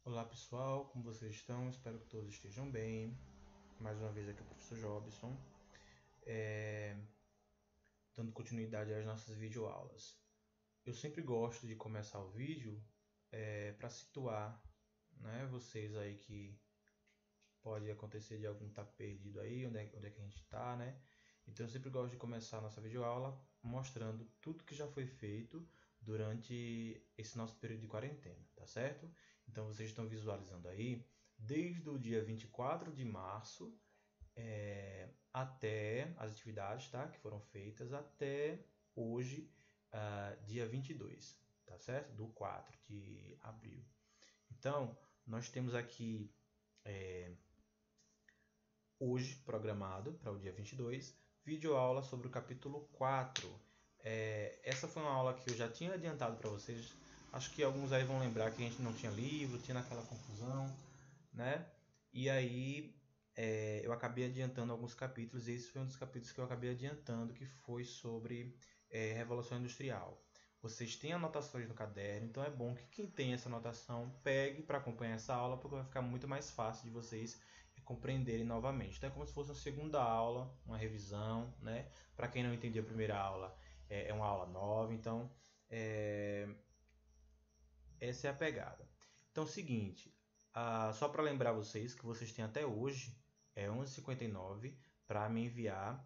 Olá pessoal, como vocês estão? Espero que todos estejam bem. Mais uma vez aqui é o professor Jobson, dando continuidade às nossas videoaulas. Eu sempre gosto de começar o vídeo para situar, né, vocês aí que pode acontecer de algum estar perdido aí, onde é que a gente está, né? Então eu sempre gosto de começar a nossa videoaula mostrando tudo que já foi feito durante esse nosso período de quarentena, tá certo? Então vocês estão visualizando aí, desde o dia 24 de março até as atividades, tá, que foram feitas até hoje, dia 22, tá certo? Do 4 de abril. Então, nós temos aqui hoje programado para o dia 22, videoaula sobre o capítulo 4. Essa foi uma aula que eu já tinha adiantado para vocês. Acho que alguns aí vão lembrar que a gente não tinha livro, tinha aquela confusão, né? E aí eu acabei adiantando alguns capítulos, e esse foi um dos capítulos que eu acabei adiantando, que foi sobre Revolução Industrial. Vocês têm anotações no caderno, então é bom que quem tem essa anotação pegue para acompanhar essa aula, porque vai ficar muito mais fácil de vocês compreenderem novamente. Então é como se fosse uma segunda aula, uma revisão, né? Para quem não entendeu a primeira aula, é uma aula nova, então essa é a pegada. Então é o seguinte, só para lembrar vocês que vocês têm até hoje, 11h59, para me enviar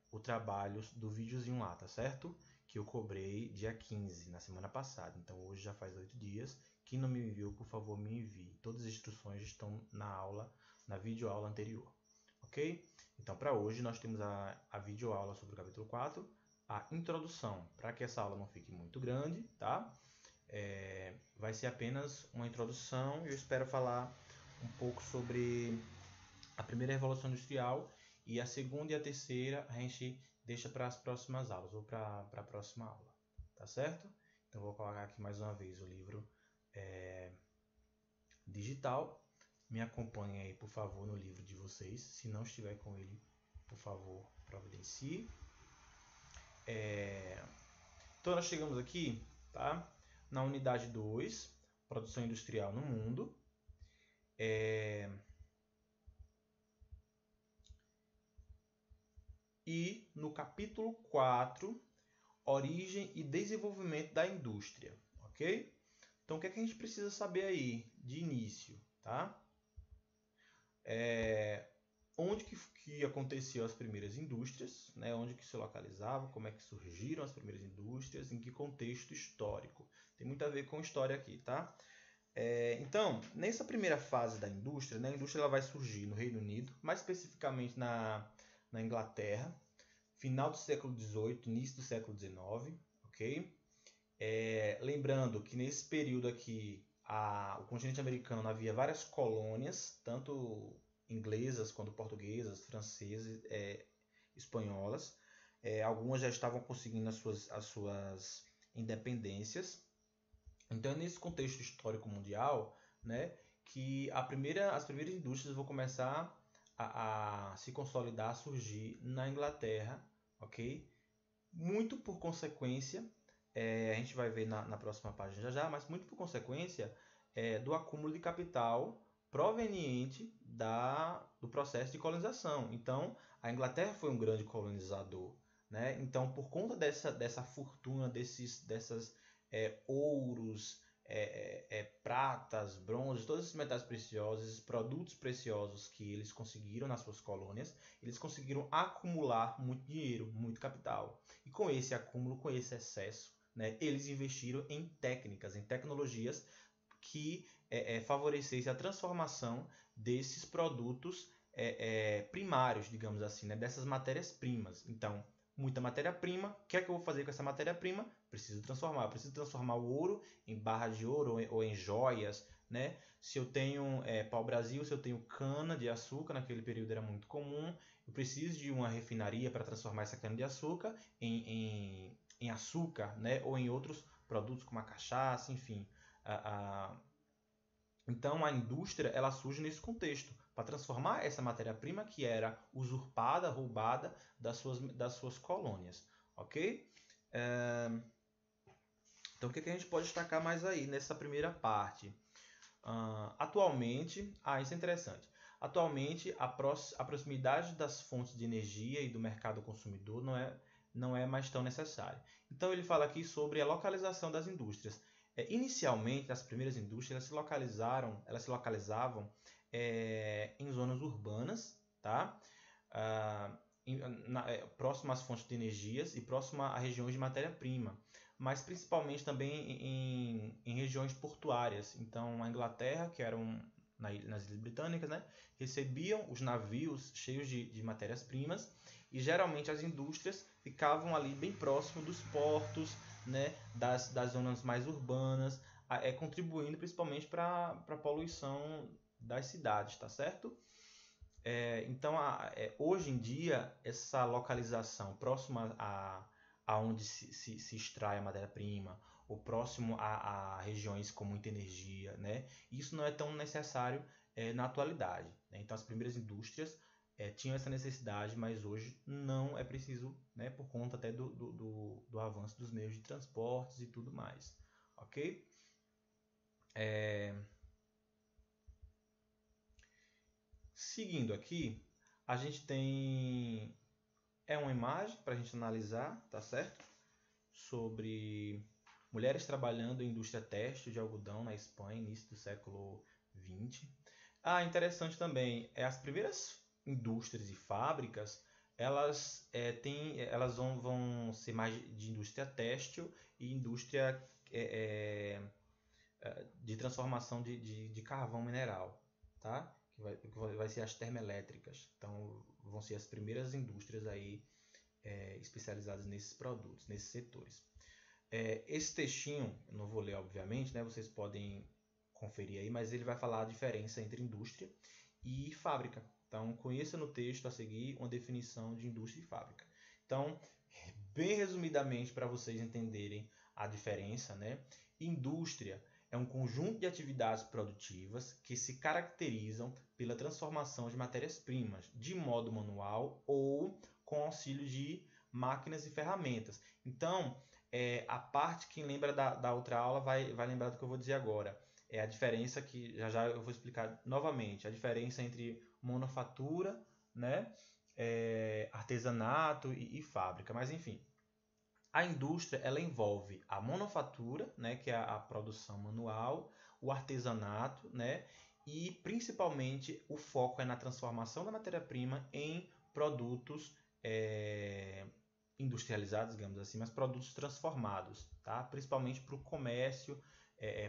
o trabalho do videozinho lá, tá certo? Que eu cobrei dia 15, na semana passada. Então hoje já faz 8 dias. Quem não me enviou, por favor, me envie. Todas as instruções estão na aula, na videoaula anterior. Ok? Então para hoje nós temos a videoaula sobre o capítulo 4, a introdução, para que essa aula não fique muito grande, tá? Vai ser apenas uma introdução e eu espero falar um pouco sobre a primeira revolução industrial, e a segunda e a terceira a gente deixa para as próximas aulas ou para a próxima aula, tá certo? Então vou colocar aqui mais uma vez o livro digital. Me acompanhe aí, por favor, no livro de vocês. Se não estiver com ele, por favor, providencie. Então nós chegamos aqui, tá? Na unidade 2, produção industrial no mundo. E no capítulo 4, origem e desenvolvimento da indústria, ok? Então o que é que a gente precisa saber aí de início, tá? Onde que aconteciam as primeiras indústrias, né? Onde que se localizava, como é que surgiram as primeiras indústrias, em que contexto histórico. Tem muito a ver com história aqui, tá? Então, nessa primeira fase da indústria, né, a indústria ela vai surgir no Reino Unido, mais especificamente na Inglaterra, final do século XVIII, início do século XIX, ok? Lembrando que nesse período aqui, o continente americano havia várias colônias, tanto inglesas quanto portuguesas, francesas, espanholas. Algumas já estavam conseguindo as suas independências. Então é nesse contexto histórico mundial, né, que as primeiras indústrias vão começar a se consolidar, a surgir na Inglaterra, ok? Muito por consequência, a gente vai ver na próxima página já, mas muito por consequência do acúmulo de capital proveniente do processo de colonização. Então, a Inglaterra foi um grande colonizador, né? Então, por conta dessa fortuna, dessas ouros, pratas, bronzes, todos esses metais preciosos, esses produtos preciosos que eles conseguiram nas suas colônias, eles conseguiram acumular muito dinheiro, muito capital. E com esse acúmulo, com esse excesso, né, eles investiram em técnicas, em tecnologias que favorecessem a transformação desses produtos primários, digamos assim, né, dessas matérias-primas. Então, muita matéria-prima. O que é que eu vou fazer com essa matéria-prima? Preciso transformar o ouro em barras de ouro ou em joias, né? Se eu tenho pau-brasil, se eu tenho cana de açúcar, naquele período era muito comum, eu preciso de uma refinaria para transformar essa cana de açúcar em açúcar, né? Ou em outros produtos como a cachaça, enfim. Então a indústria ela surge nesse contexto, para transformar essa matéria-prima que era usurpada, roubada das suas colônias. Ok? Então o que a gente pode destacar mais aí nessa primeira parte? Atualmente, isso é interessante. Atualmente, a proximidade das fontes de energia e do mercado consumidor não é mais tão necessária. Então, ele fala aqui sobre a localização das indústrias. Inicialmente, as primeiras indústrias elas se localizavam em zonas urbanas, tá? Próximo às fontes de energias e próximo a regiões de matéria-prima, mas principalmente também em regiões portuárias. Então, a Inglaterra, que eram nas Ilhas Britânicas, né, recebiam os navios cheios de matérias-primas e geralmente as indústrias ficavam ali bem próximo dos portos, né, das zonas mais urbanas, contribuindo principalmente para a poluição das cidades, tá certo? Então, hoje em dia, essa localização próxima a onde se extrai a matéria-prima, ou próximo a regiões com muita energia, né? Isso não é tão necessário na atualidade, né? Então, as primeiras indústrias tinham essa necessidade, mas hoje não é preciso, né? Por conta até do avanço dos meios de transportes e tudo mais, ok? Seguindo aqui, a gente tem uma imagem para a gente analisar, tá certo? Sobre mulheres trabalhando em indústria têxtil de algodão na Espanha, início do século XX. Interessante também, as primeiras indústrias e fábricas, elas vão ser mais de indústria têxtil e indústria de transformação de carvão mineral, tá? Que vai ser as termoelétricas. Então, vão ser as primeiras indústrias aí especializadas nesses produtos, nesses setores. Esse textinho, eu não vou ler obviamente, né? Vocês podem conferir aí, mas ele vai falar a diferença entre indústria e fábrica. Então, conheça no texto a seguir uma definição de indústria e fábrica. Então, bem resumidamente, para vocês entenderem a diferença, né? Indústria é um conjunto de atividades produtivas que se caracterizam pela transformação de matérias-primas de modo manual ou com auxílio de máquinas e ferramentas. Então, a parte, quem lembra da outra aula vai lembrar do que eu vou dizer agora. É a diferença que já eu vou explicar novamente. A diferença entre manufatura, né, artesanato e fábrica. Mas, enfim, a indústria ela envolve a manufatura, né, que é a produção manual, o artesanato, né, e principalmente o foco é na transformação da matéria-prima em produtos industrializados, digamos assim, mas produtos transformados, tá? Principalmente para o comércio,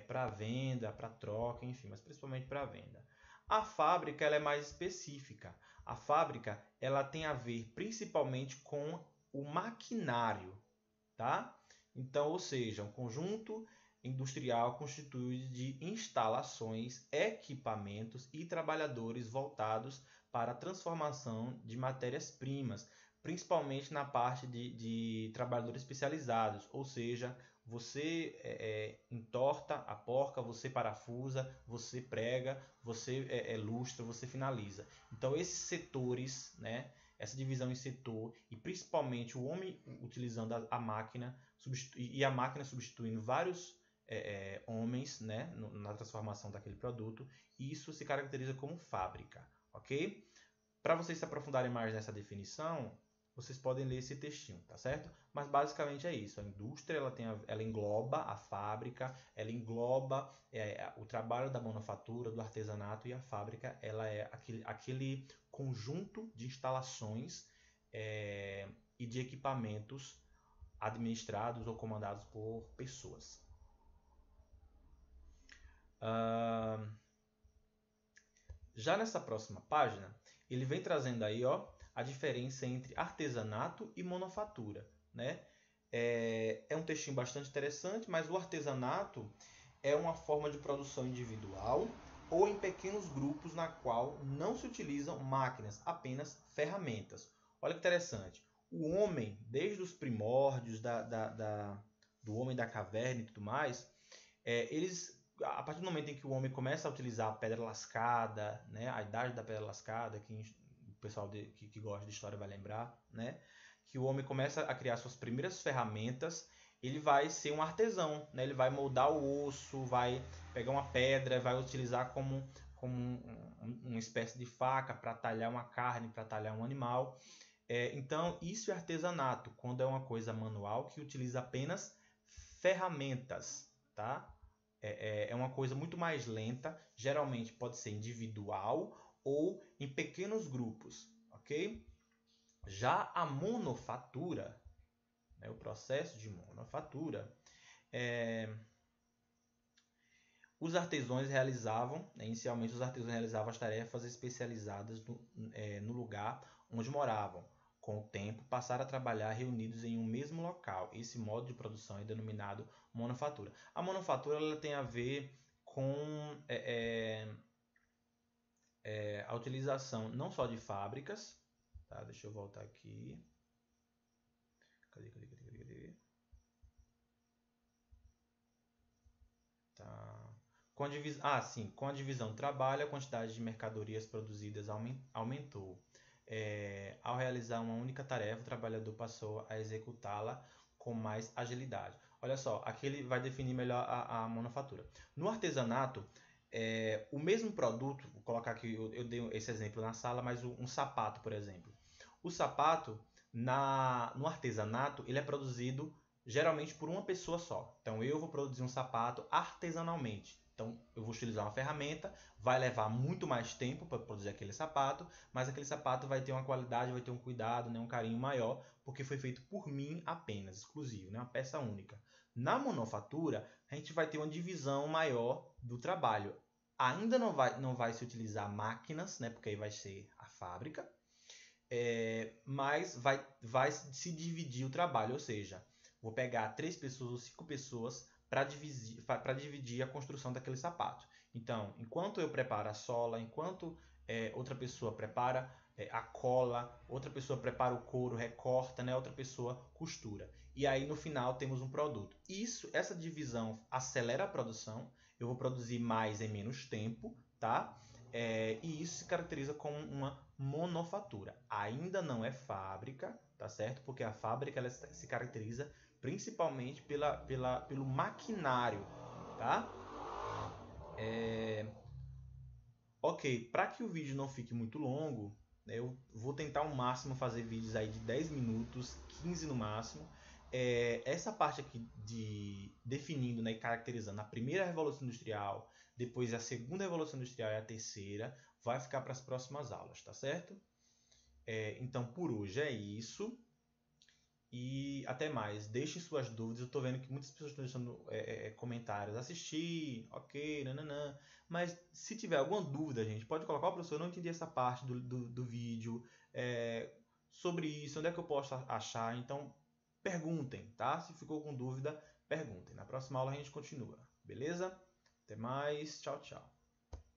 para a venda, para a troca, enfim, mas principalmente para a venda. A fábrica ela é mais específica. A fábrica ela tem a ver principalmente com o maquinário, tá? Então, ou seja, um conjunto industrial constituído de instalações, equipamentos e trabalhadores voltados para a transformação de matérias-primas, principalmente na parte de trabalhadores especializados, ou seja, você entorta a porca, você parafusa, você prega, você lustra, você finaliza. Então, esses setores, né? Essa divisão em setor e principalmente o homem utilizando a máquina e a máquina substituindo vários homens, né, na transformação daquele produto, e isso se caracteriza como fábrica, ok? Para vocês se aprofundarem mais nessa definição, vocês podem ler esse textinho, tá certo? Mas basicamente é isso. A indústria ela engloba a fábrica, ela engloba o trabalho da manufatura, do artesanato, e a fábrica ela é aquele conjunto de instalações e de equipamentos administrados ou comandados por pessoas. Já nessa próxima página, ele vem trazendo aí a diferença entre artesanato e manufatura, né? É um textinho bastante interessante, mas o artesanato é uma forma de produção individual ou em pequenos grupos na qual não se utilizam máquinas, apenas ferramentas. Olha que interessante. O homem, desde os primórdios do homem da caverna e tudo mais, a partir do momento em que o homem começa a utilizar a pedra lascada, né, a idade da pedra lascada, que o pessoal que gosta de história vai lembrar, né, que o homem começa a criar suas primeiras ferramentas, ele vai ser um artesão, né? Ele vai moldar o osso, vai pegar uma pedra, vai utilizar como uma espécie de faca para talhar uma carne, para talhar um animal. Então, isso é artesanato, quando é uma coisa manual que utiliza apenas ferramentas, tá? É uma coisa muito mais lenta, geralmente pode ser individual ou em pequenos grupos, ok? Já a monofatura, né, o processo de monofatura, os artesãos realizavam, né, inicialmente os artesãos realizavam as tarefas especializadas no lugar onde moravam. Com o tempo, passaram a trabalhar reunidos em um mesmo local. Esse modo de produção é denominado monofatura. A monofatura ela tem a ver com a utilização não só de fábricas, tá? Deixa eu voltar aqui. Cadê? Tá. Com a divisão do trabalho, a quantidade de mercadorias produzidas aumentou. Ao realizar uma única tarefa, o trabalhador passou a executá-la com mais agilidade. Olha só, aqui ele vai definir melhor a manufatura. No artesanato, o mesmo produto, vou colocar aqui, eu dei esse exemplo na sala, mas um sapato, por exemplo. O sapato, no artesanato, ele é produzido geralmente por uma pessoa só. Então eu vou produzir um sapato artesanalmente. Então eu vou utilizar uma ferramenta, vai levar muito mais tempo para produzir aquele sapato, mas aquele sapato vai ter uma qualidade, vai ter um cuidado, né, um carinho maior, porque foi feito por mim apenas, exclusivo, né, uma peça única. Na monofatura, a gente vai ter uma divisão maior do trabalho. Ainda não vai se utilizar máquinas, né, porque aí vai ser a fábrica, mas vai se dividir o trabalho, ou seja, vou pegar 3 pessoas ou 5 pessoas para dividir a construção daquele sapato. Então, enquanto eu preparo a sola, enquanto outra pessoa prepara a cola, outra pessoa prepara o couro, recorta, né? Outra pessoa costura. E aí no final temos um produto. Essa divisão acelera a produção, eu vou produzir mais em menos tempo, tá? E isso se caracteriza como uma monofatura. Ainda não é fábrica, tá certo? Porque a fábrica ela se caracteriza principalmente pelo maquinário, tá? Ok, para que o vídeo não fique muito longo, eu vou tentar ao máximo fazer vídeos aí de 10 minutos, 15 no máximo. Essa parte aqui de definindo, né, e caracterizando a primeira revolução industrial, depois a segunda revolução industrial e a terceira, vai ficar para as próximas aulas, tá certo? Então, por hoje é isso. E até mais. Deixem suas dúvidas. Eu estou vendo que muitas pessoas estão deixando comentários. Assistir, ok, nananã. Mas se tiver alguma dúvida, gente, pode colocar. Professor, eu não entendi essa parte do vídeo. Sobre isso, onde é que eu posso achar? Então, perguntem, tá? Se ficou com dúvida, perguntem. Na próxima aula a gente continua. Beleza? Até mais. Tchau, tchau.